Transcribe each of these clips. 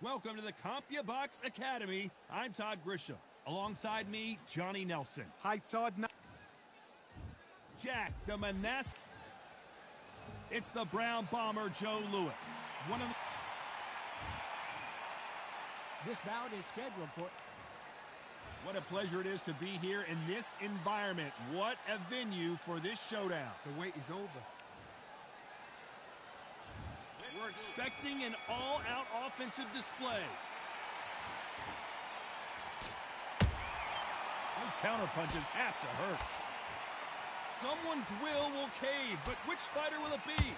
Welcome to the CompuBox Academy. I'm Todd Grisham. Alongside me, Johnny Nelson. Hi, Todd. Jack the Manask. It's the Brown Bomber, Joe Louis. This bout is scheduled for... What a pleasure it is to be here in this environment. What a venue for this showdown. The wait is over. We're expecting an all-out offensive display. Those counter punches have to hurt. Someone's will cave, but which fighter will it be?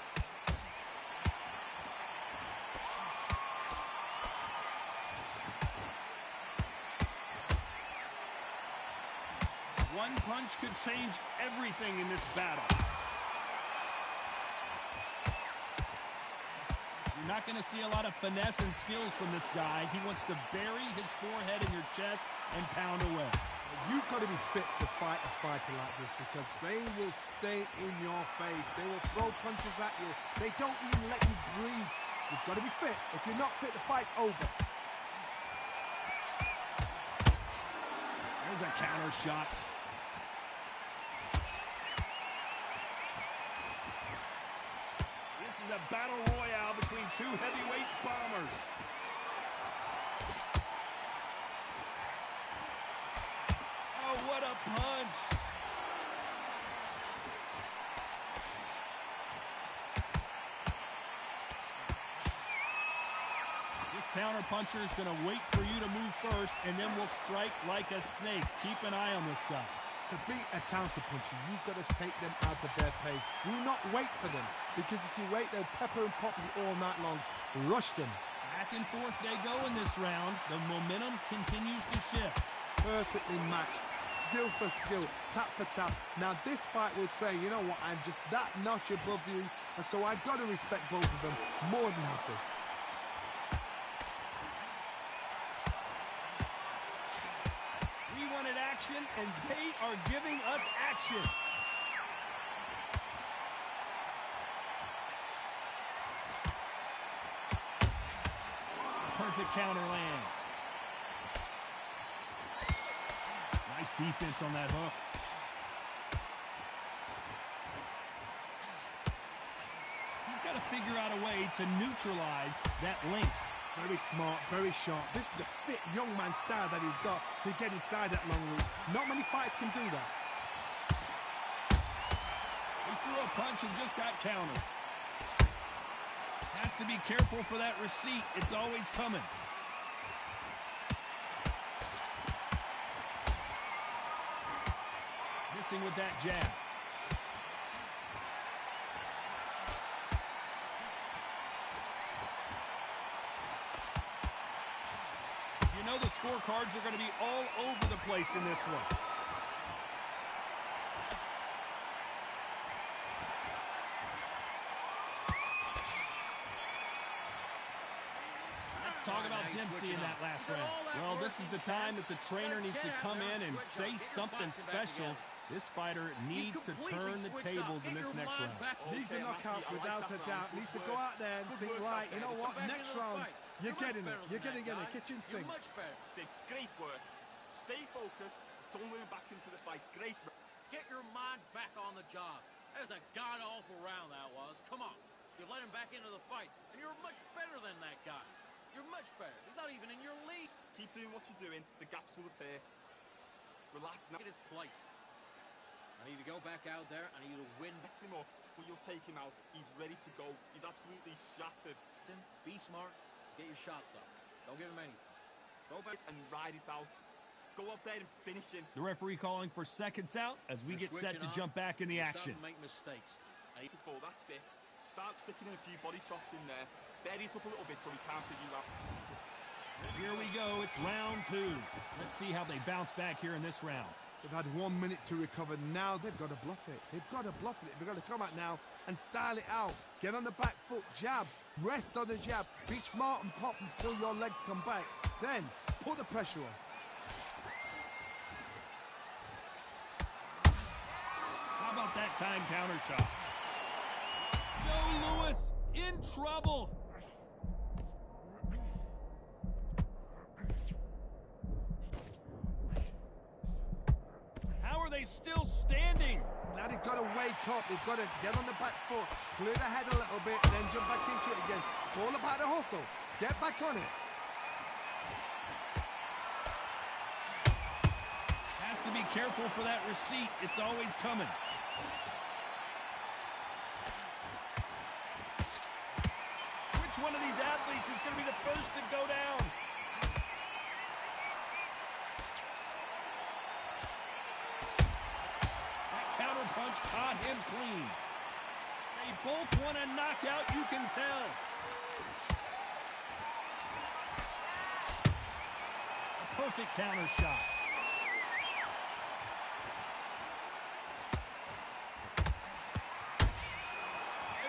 One punch could change everything in this battle. You're not going to see a lot of finesse and skills from this guy. He wants to bury his forehead in your chest and pound away. You've got to be fit to fight a fighter like this because they will stay in your face. They will throw punches at you. They don't even let you breathe. You've got to be fit. If you're not fit, the fight's over. There's a counter shot. This is a battle royale between two heavyweight bombers. Oh, what a punch! This counter puncher is going to wait for you to move first, and then will strike like a snake. Keep an eye on this guy. To beat a counter puncher, you've got to take them out of their pace. Do not wait for them, because if you wait, they'll pepper and pop you all night long. Rush them. Back and forth they go in this round. The momentum continues to shift. Perfectly matched. Skill for skill, tap for tap. Now this fight will say, you know what, I'm just that notch above you, and so I've got to respect both of them more than happy. We wanted action, and they are giving us action. Perfect counter lands. Nice defense on that hook. He's got to figure out a way to neutralize that length. Very smart, very sharp. This is a fit young man style that he's got to get inside that long reach. Not many fighters can do that. He threw a punch and just got countered. Has to be careful for that receipt. It's always coming. Missing with that jab. You know the scorecards are going to be all over the place in this one. Let's talk about Dempsey in that last round. Well, this is the time that the trainer needs to come in and say something special. This fighter needs to turn the tables in this next round. Needs a knockout without a doubt. Needs to go out there and think, right, you know what, next round, you're getting it. You're getting it. Kitchen sink. Say, great work. Stay focused. Don't let him back into the fight. Great. Get your mind back on the job. That was a god-awful round, that was. Come on. You let him back into the fight, and you're much better than that guy. You're much better. He's not even in your league. Keep doing what you're doing. The gaps will appear. Relax now. Get his place. I need to go back out there. I need you to win. Get him up, but you'll take him out. He's ready to go. He's absolutely shattered. Be smart. Get your shots up. Don't give him anything. Go back and ride it out. Go out there and finish him. The referee calling for seconds out as we get set to jump back in the action. Make mistakes. 84, that's it. Start sticking in a few body shots in there. Bury it up a little bit so he can't pick you up. Here we go. It's round two. Let's see how they bounce back here in this round. They've had 1 minute to recover. Now they've got to bluff it. They've got to bluff it. They've got to come out now and style it out. Get on the back foot, jab. Rest on the jab. Be smart and pop until your legs come back. Then put the pressure on. How about that time counter shot? Joe Louis in trouble. still standing. Now they've got to wake up. They've got to get on the back foot, clear the head a little bit, then jump back into it again. It's all about the hustle. Get back on it. Has to be careful for that receipt. It's always coming. Which one of these athletes is going to be the first to go down? That counter punch caught him clean. They both want a knockout, you can tell. A perfect counter shot.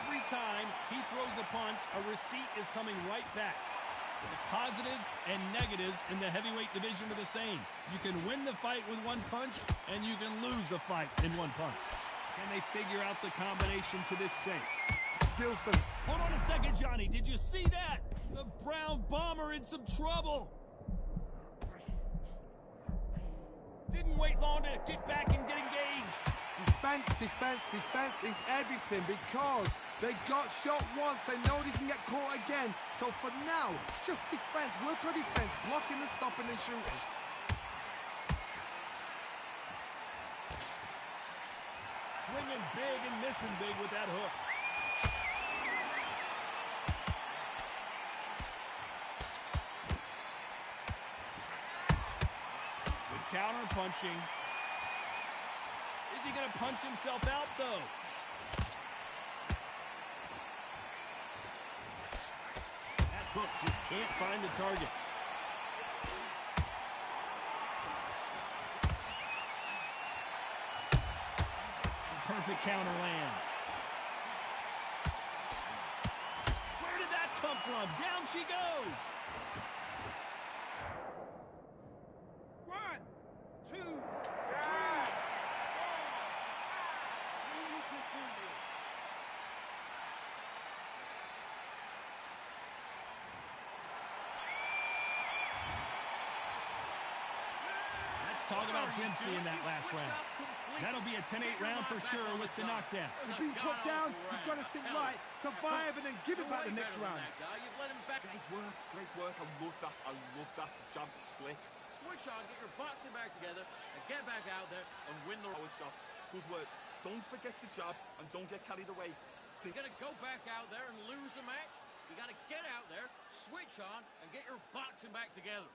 Every time he throws a punch, a receipt is coming right back. The positives and negatives in the heavyweight division are the same. You can win the fight with one punch, and you can lose the fight in one punch. Can they figure out the combination to this safe? Skillful. Hold on a second, Johnny. Did you see that? The Brown Bomber in some trouble. Didn't wait long to get back and get engaged. Defense, defense, defense is everything because they got shot once. They know they can get caught again. So for now, just defense. Work on defense. Blocking and stopping and shooting. Swinging big and missing big with that hook. Good counter punching. Is he going to punch himself out, though? That hook just can't find the target. Perfect counter lands. Where did that come from? Down she goes. 1, 2, 3. Let's talk about Dempsey in that last round. That'll be a 10-8 round for sure with the knockdown. You've been put down, you've got to think right, survive and then give it back the next round. Great work. I love that. I love that. Jab slick. Switch on, get your boxing back together, and get back out there and win the Power shots. Good work. Don't forget the jab and don't get carried away. You're going to go back out there and lose the match. You got to get out there, switch on, and get your boxing back together.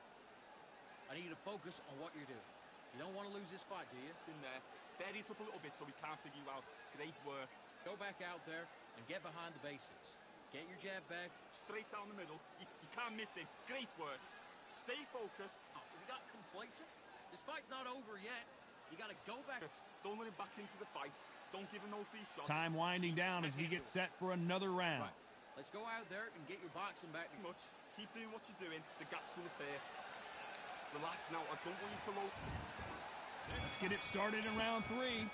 I need you to focus on what you're doing. You don't want to lose this fight, do you? It's in there. Bury it up a little bit so we can't figure you out. Great work. Go back out there and get behind the basics. Get your jab back. Straight down the middle. You can't miss it. Great work. Stay focused. Oh, you got complacent? This fight's not over yet. You got to go back. Don't let him back into the fight. Don't give him no free shots. Time winding down as we get set for another round. Right. Let's go out there and get your boxing back. Much. Keep doing what you're doing. The gaps will appear. Relax now. I don't want you to low. Let's get it started in round 3.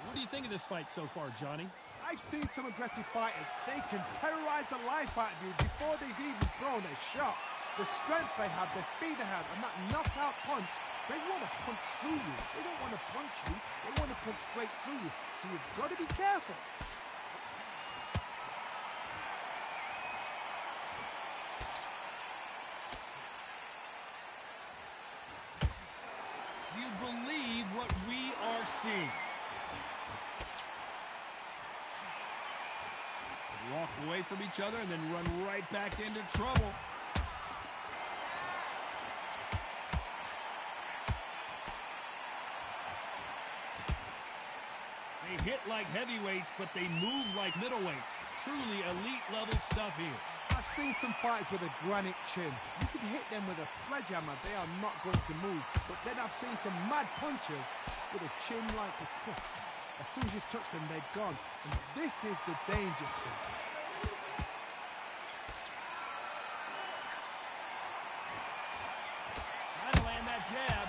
What do you think of this fight so far, Johnny? I've seen some aggressive fighters. They can terrorize the life out of you before they've even thrown a shot. The strength they have, the speed they have, and that knockout punch, they want to punch through you. They don't want to punch you. They want to punch straight through you. So you've got to be careful. Do you believe what we are seeing? Walk away from each other and then run right back into trouble. They hit like heavyweights, but they move like middleweights. Truly elite level stuff here. I've seen some fighters with a granite chin. You can hit them with a sledgehammer, they are not going to move. But then I've seen some mad punchers with a chin like a crust. As soon as you touch them, they're gone. And this is the danger spot. Trying to land that jab.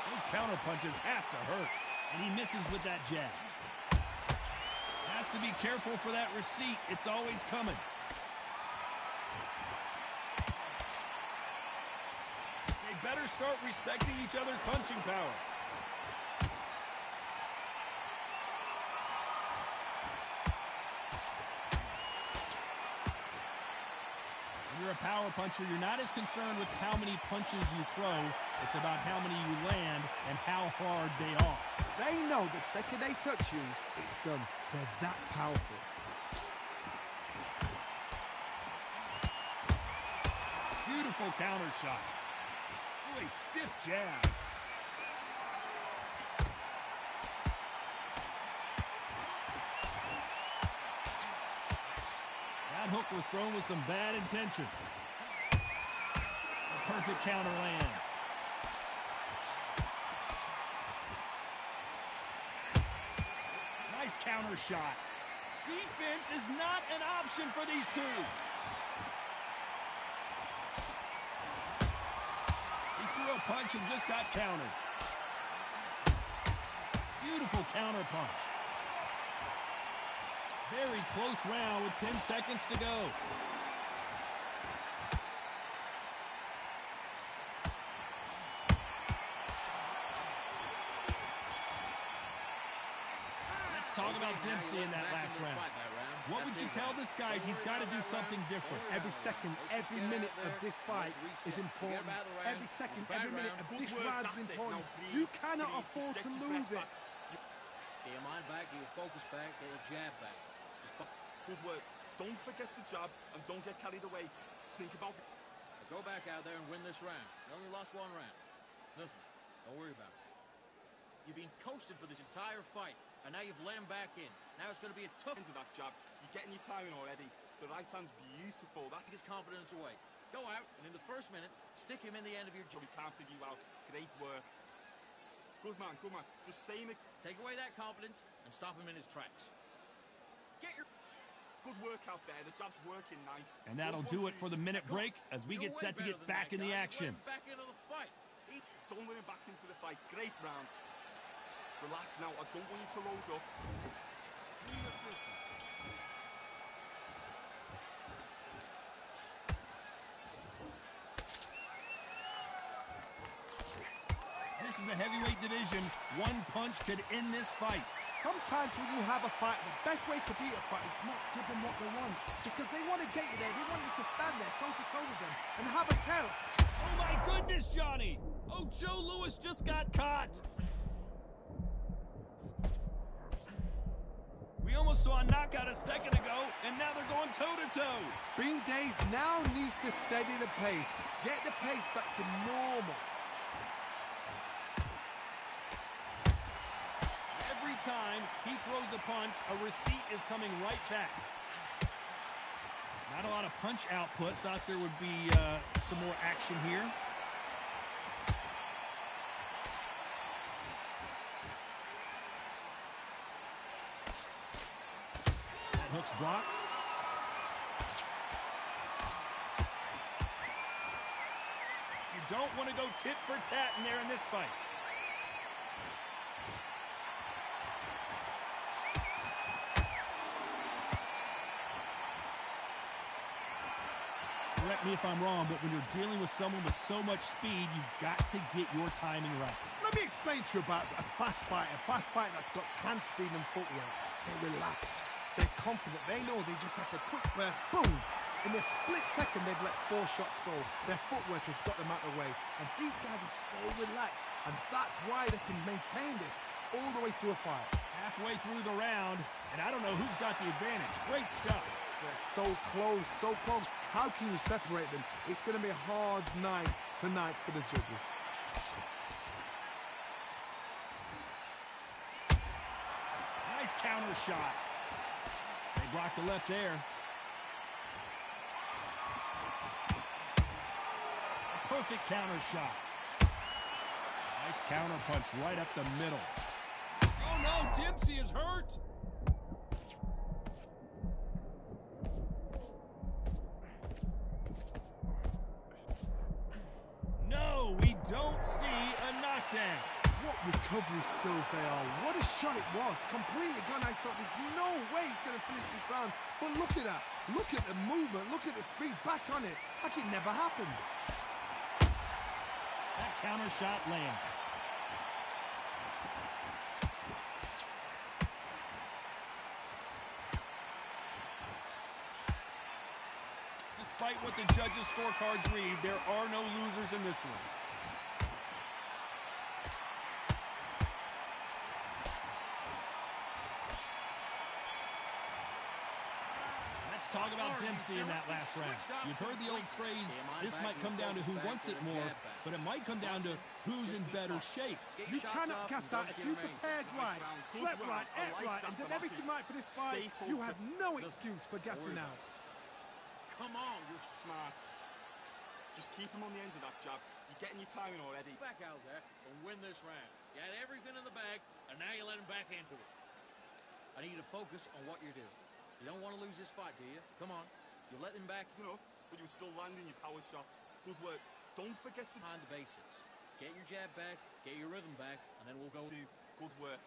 Those counter punches have to hurt. And he misses with that jab. Has to be careful for that receipt. It's always coming. They better start respecting each other's punching power. When you're a power puncher, you're not as concerned with how many punches you throw. It's about how many you land and how hard they are. They know the second they touch you, it's done. They're that powerful. Beautiful counter shot. Ooh, a stiff jab. That hook was thrown with some bad intentions. A perfect counter lands. Nice counter shot. Defense is not an option for these two. He threw a punch and just got countered. Beautiful counter punch. Very close round with 10 seconds to go. Let's talk about Dempsey in that last round. What would you tell this guy if he's got to do something different? Every second, every minute of this fight is important. Every second, every minute of this round is important. You cannot afford to lose it. Get your mind back, get your focus back, get your jab back. Good work. Don't forget the jab and don't get carried away. Think about it. Go back out there and win this round. You only lost one round. Nothing. Don't worry about it. You've been coasted for this entire fight, and now you've let him back in. Now it's going to be a tough into that jab. You're getting your timing already. The right hand's beautiful. That take his confidence away. Go out, and in the first minute, stick him in the end of your job. jab. He can't figure you out. Great work. Good man, good man. Just same it. Take away that confidence and stop him in his tracks. Get your... Good work out there. The jab's working nice. And that'll do it for the minute break as we get set to get back in the action. Back into the fight. Don't let him back into the fight. Great round. Relax now. I don't want you to load up. This is the heavyweight division. One punch could end this fight. Sometimes when you have a fight, the best way to beat a fight is not give them what they want. Because they want to get you there. They want you to stand there toe-to-toe with them and have a tell. Oh, my goodness, Johnny. Oh, Joe Louis just got caught. We almost saw a knockout a second ago, and now they're going toe-to-toe. Bean Days now needs to steady the pace. Get the pace back to normal. Time he throws a punch, a receipt is coming right back. Not a lot of punch output. Thought there would be some more action here. That hook's blocked. You don't want to go tit for tat in there in this fight. Correct me if I'm wrong, but when you're dealing with someone with so much speed, you've got to get your timing right. Let me explain to you about a fast fighter that's got hand speed and footwork. They're relaxed. They're confident. They know they just have to quick burst, boom. In a split second, they've let 4 shots go. Their footwork has got them out of the way. And these guys are so relaxed. And that's why they can maintain this all the way through a fight. Halfway through the round, and I don't know who's got the advantage. Great stuff. They're so close, so close. How can you separate them? It's going to be a hard night tonight for the judges. Nice counter shot. They blocked the left there. A perfect counter shot. Nice counter punch right up the middle. Oh no, Dempsey is hurt. No, we don't see a knockdown. What recovery recovery skills they are. What a shot it was. Completely gone. I thought there's no way he's going to finish this round. But look at that. Look at the movement. Look at the speed. Back on it. Like it never happened. That counter shot lands. Despite what the judges' scorecards read, there are no losers in this one. Let's talk about Dempsey in that last round. You've heard the old phrase, this might come down to who wants it more, but it might come down to who's in better shape. You cannot guess that. If you prepared right, slept right, ate right, and did everything right for this fight, you have no excuse for guessing out. Come on, You're smart. Just keep him on the end of that jab. You're getting your timing already. back out there and win this round. You had everything in the bag, and now you let him back into it. I need you to focus on what you're doing. You don't want to lose this fight, do you? Come on. You let him back Up, but you were still landing your power shots. Good work. Don't forget the behind the basics. Get your jab back, get your rhythm back, and then we'll go do. Good work.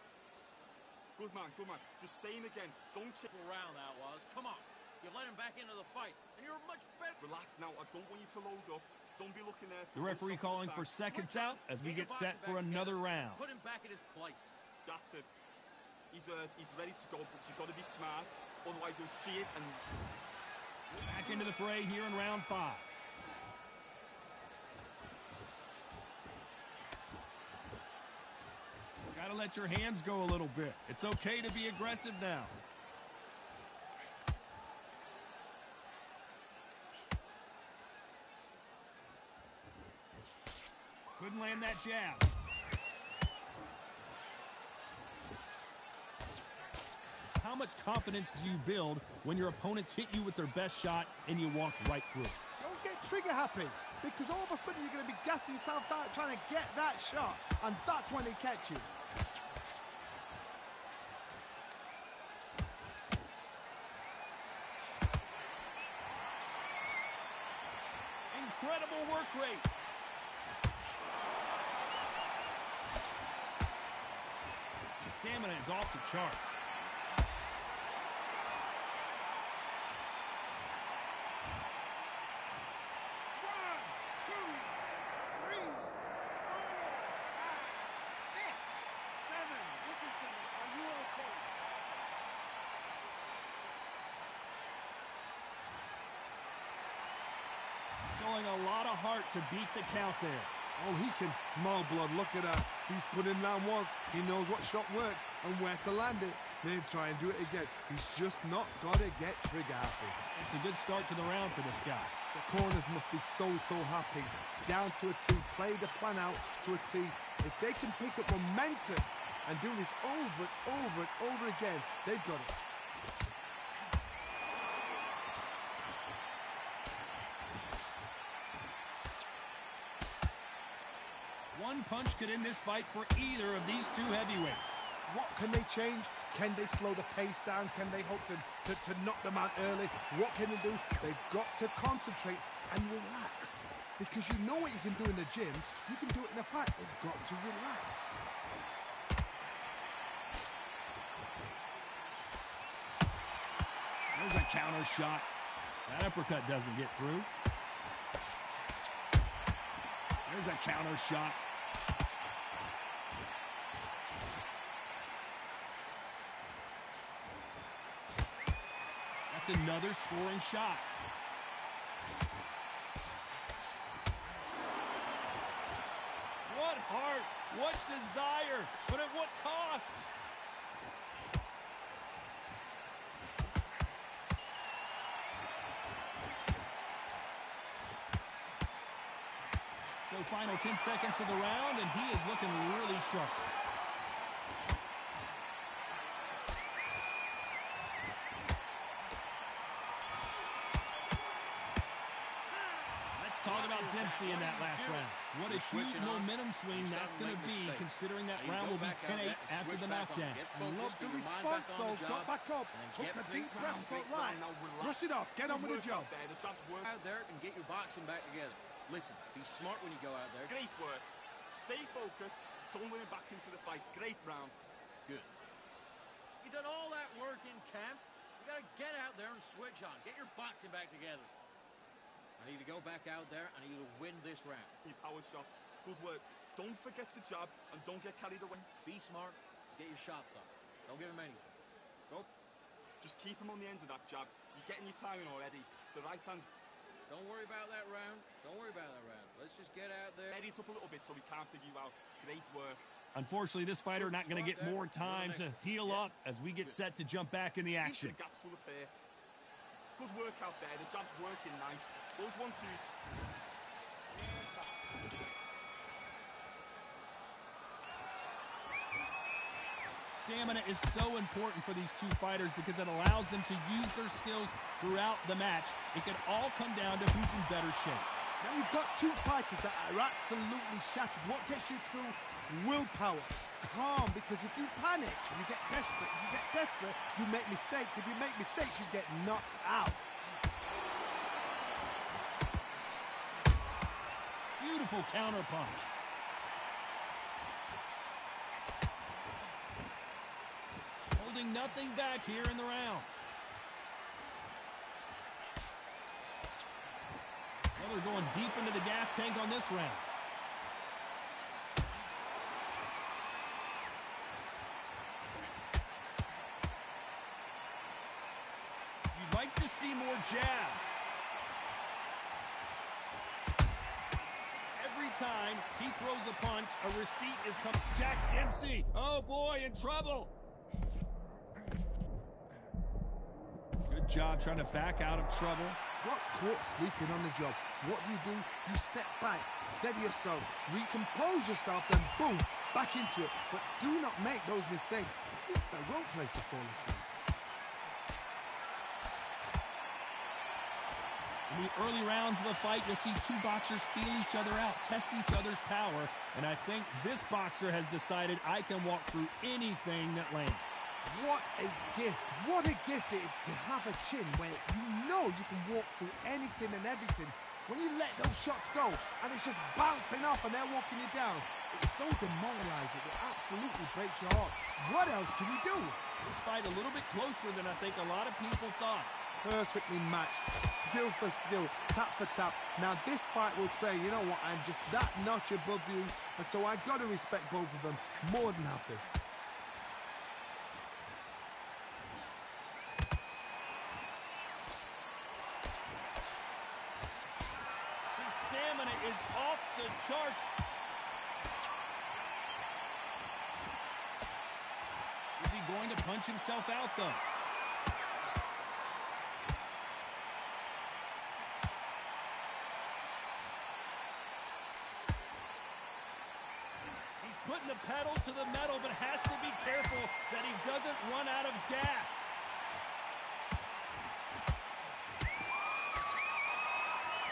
Good man, good man. Just same again. Don't chip round that was. Come on. You let him back into the fight, and you're much better. Relax now. I don't want you to load up. Don't be looking there. The referee calling for seconds out as we get set for another round. Put him back at his place. That's it. He's ready to go, but you've got to be smart. Otherwise, you'll see it and... Back into the fray here in round 5. Gotta let your hands go a little bit. It's okay to be aggressive now. Couldn't land that jab. How much confidence do you build when your opponents hit you with their best shot and you walk right through it? Don't get trigger happy, because all of a sudden you're going to be gassing yourself out trying to get that shot, and that's when they catch you. Incredible work rate. The stamina is off the charts. Showing a lot of heart to beat the count there. Oh, he can smell blood. Look at that. He's put in down once. He knows what shot works and where to land it. Then try and do it again. He's just not got to get trigger happy. It's a good start to the round for this guy. The corners must be so happy. Down to a T. Play the plan out to a T. If they can pick up momentum and do this over and over and over again, they've got it. One punch could end this fight for either of these two heavyweights. What can they change? Can they slow the pace down? Can they hope to knock them out early? What can they do? They've got to concentrate and relax. Because you know what you can do in the gym, you can do it in a fight. They've got to relax. There's a counter shot. That uppercut doesn't get through. There's a counter shot. That's another scoring shot. What heart, what desire, but at what cost? So final 10 seconds of the round, and he is looking really sharp. Talk about Dempsey in that last round. What a huge momentum swing that's going to be, considering that round will be 10-8 after the knockdown. I love the response, though. Got back up, took a deep breath, thought, right, brush it off, get on with the job. Out there and get your boxing back together. Listen, be smart when you go out there. Great work. Stay focused. Don't let him back into the fight. Great round. Good. You done all that work in camp. You gotta get out there and switch on. Get your boxing back together. I need to go back out there. I need you to win this round. Your power shots. Good work. Don't forget the jab and don't get carried away. Be smart. Get your shots off. Don't give him anything. Go. Just keep him on the end of that jab. You're getting your timing already. The right hand's... Don't worry about that round. Don't worry about that round. Let's just get out there. Steady it up a little bit so we can't figure you out. Great work. Unfortunately, this fighter not going to get more time to heal up as we get set to jump back in the action. The gaps will appear. Good work out there. The jab's working nice. Those 1-2s. Stamina is so important for these two fighters because it allows them to use their skills throughout the match. It can all come down to who's in better shape. Now you've got two fighters that are absolutely shattered. What gets you through? Willpower. Calm, because if you panic, you get desperate. If you get desperate, you make mistakes. If you make mistakes, you get knocked out. Beautiful counter punch. Holding nothing back here in the round. Well, they're going deep into the gas tank on this round. You'd like to see more jabs. Every time he throws a punch, a receipt is coming. Jack Dempsey, oh boy, in trouble. Good job trying to back out of trouble. Got caught sleeping on the job. What do? You step back, steady yourself, recompose yourself, then boom, back into it. But do not make those mistakes. This is the wrong place to fall asleep. In the early rounds of a fight, you'll see two boxers feel each other out, test each other's power, and I think this boxer has decided I can walk through anything that lands. What a gift. What a gift it is to have a chin where you know you can walk through anything and everything. When you let those shots go and it's just bouncing off and they're walking you down, it's so demoralizing. It absolutely breaks your heart. What else can you do? This fight a little bit closer than I think a lot of people thought. Perfectly matched, skill for skill, tap for tap. Now this fight will say, you know what, I'm just that notch above you, and so I got to respect both of them more than happy. His stamina is off the charts. Is he going to punch himself out, though? Putting the pedal to the metal, but has to be careful that he doesn't run out of gas.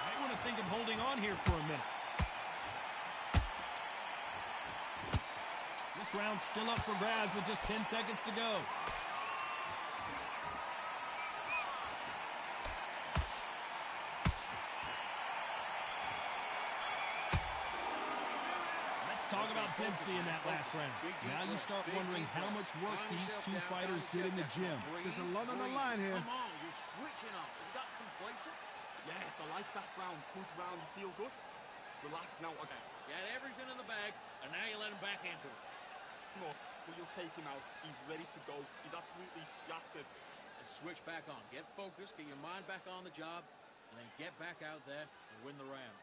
I want to think of holding on here for a minute. This round's still up for grabs with just 10 seconds to go. Talk about Dempsey in that last round. Now you start wondering how much work these two fighters did in the gym. There's a lot on the line here. Come on, you're switching off. You got complacent? Yes, I like that round. Good round. You feel good? Relax now. Okay. You had everything in the bag, and now you let him back into it. Come on. Well, you'll take him out. He's ready to go. He's absolutely shattered. And switch back on. Get focused, get your mind back on the job, and then get back out there and win the round.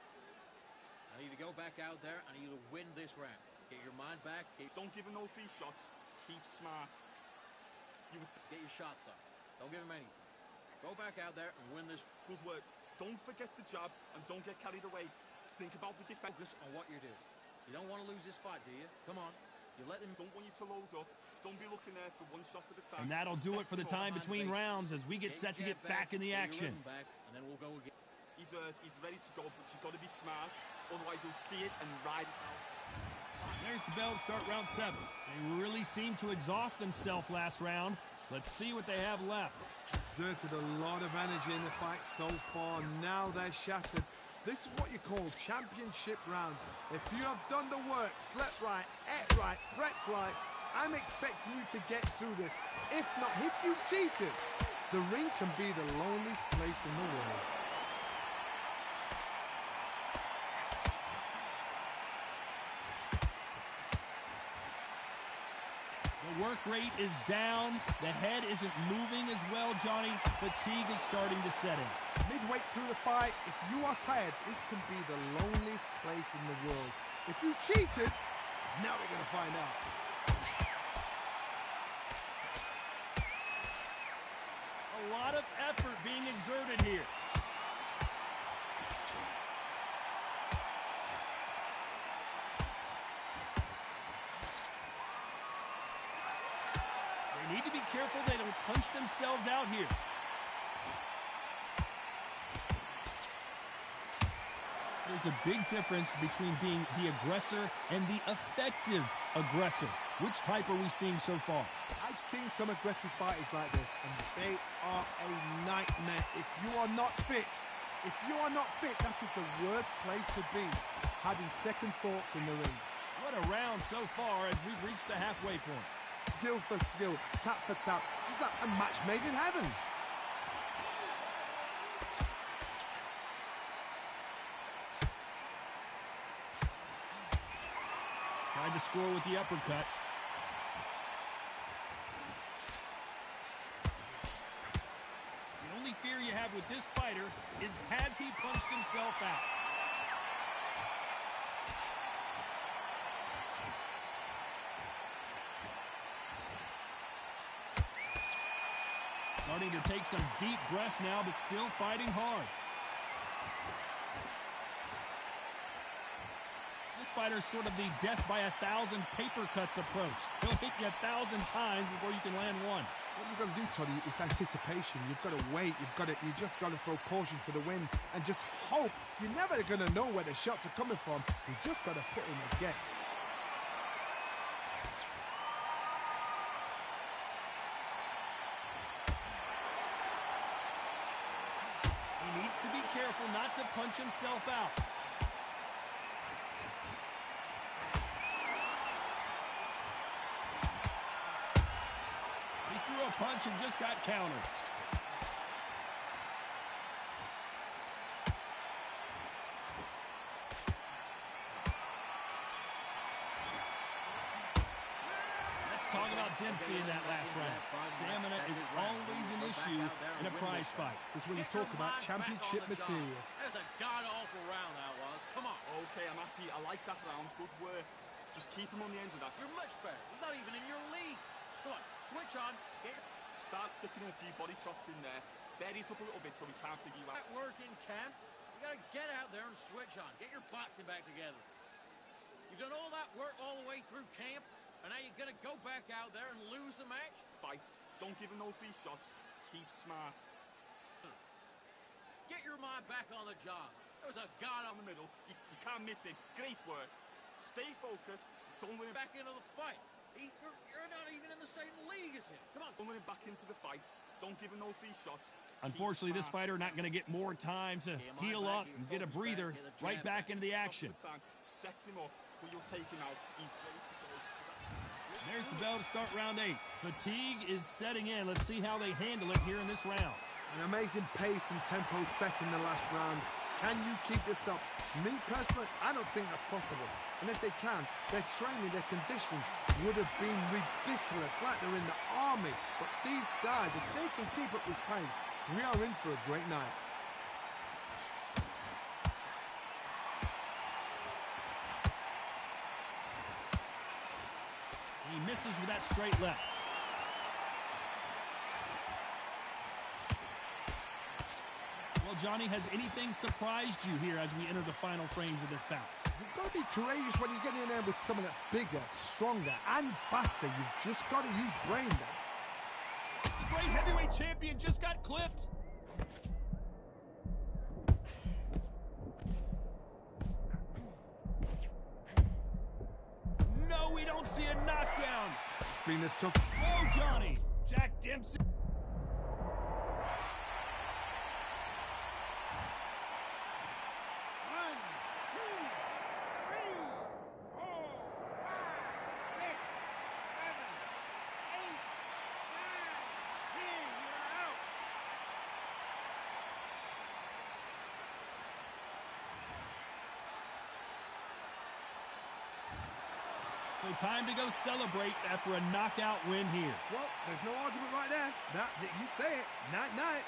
I need to go back out there. I need you to win this round. Get your mind back. Don't give him no free shots. Keep smart. Get your shots off. Don't give him anything. Go back out there and win this. Good work. Don't forget the jab and don't get carried away. Think about the defense. Focus on what you're doing. You don't want to lose this fight, do you? Come on. You let him. Don't want you to load up. Don't be looking there for one shot at a time. And that'll do it for the time between rounds as we get set to get back in the action. Back, and then we'll go again. He's ready to go, but you've got to be smart. Otherwise, you'll see it and ride it out. There's the bell to start round 7. They really seemed to exhaust themselves last round. Let's see what they have left. Exerted a lot of energy in the fight so far. Now they're shattered. This is what you call championship rounds. If you have done the work, slept right, ate right, prepped right, I'm expecting you to get through this. If not, if you cheated, the ring can be the loneliest place in the world. The work rate is down. The head isn't moving as well, Johnny. Fatigue is starting to set in. Midway through the fight, if you are tired, this can be the loneliest place in the world. If you cheated, now we're going to find out. A lot of effort being exerted here. They need to be careful they don't punch themselves out here. There's a big difference between being the aggressor and the effective aggressor. Which type are we seeing so far? I've seen some aggressive fighters like this, and they are a nightmare. If you are not fit, that is the worst place to be, having second thoughts in the ring. What a round so far as we've reached the halfway point. Skill for skill, tap for tap, just like a match made in heaven. Trying to score with the uppercut. The only fear you have with this fighter is, has he punched himself out? Starting to take some deep breaths now, but still fighting hard. This fighter's sort of the death by 1,000 paper cuts approach. He'll hit you 1,000 times before you can land one. What you've got to do, Toddy, is anticipation. You've got to wait. You just got to throw caution to the wind and just hope. You're never going to know where the shots are coming from. You just got to put in a guess. He needs to be careful not to punch himself out. A punch and just got countered. Let's talk about Dempsey in that last round. Stamina is always an issue in a prize fight. This is when you talk about championship material. That was a god-awful round, that was. Come on. Okay, I'm happy. I like that round. Good work. Just keep him on the end of that. You're much better. He's not even in your league. Come on, switch on. Start sticking in a few body shots in there. Buries up a little bit so we can't figure you out. That work in camp. You gotta get out there and switch on. Get your boxing back together. You've done all that work all the way through camp, and now you're gonna go back out there and lose the match? Fight. Don't give him no free shots. Keep smart. Get your mind back on the job. There was a god In the middle. You can't miss it. Great work. Stay focused. Don't let him back into the fight. You're not even in the same league as him. Come on. Don't let him back into the fight. Don't give him no free shots. Unfortunately, this fighter not going to get more time to heal up and get a breather. Right back into the action. Sets him up, but you'll take him out. He's ready to go. There's the bell to start round 8. Fatigue is setting in. Let's see how they handle it here in this round. An amazing pace and tempo set in the last round. Can you keep this up? Me, personally, I don't think that's possible. And if they can, their training, their conditioning would have been ridiculous, like they're in the army. But these guys, if they can keep up this pace, we are in for a great night. He misses with that straight left. Well, Johnny, has anything surprised you here as we enter the final frames of this bout? You've got to be courageous when you get in there with someone that's bigger, stronger, and faster. You've just got to use brain there. The great heavyweight champion just got clipped. No, we don't see a knockdown. It's been a tough... Oh, Johnny. Jack Dempsey. So time to go celebrate after a knockout win here. Well, there's no argument right there. You say it. Night-night.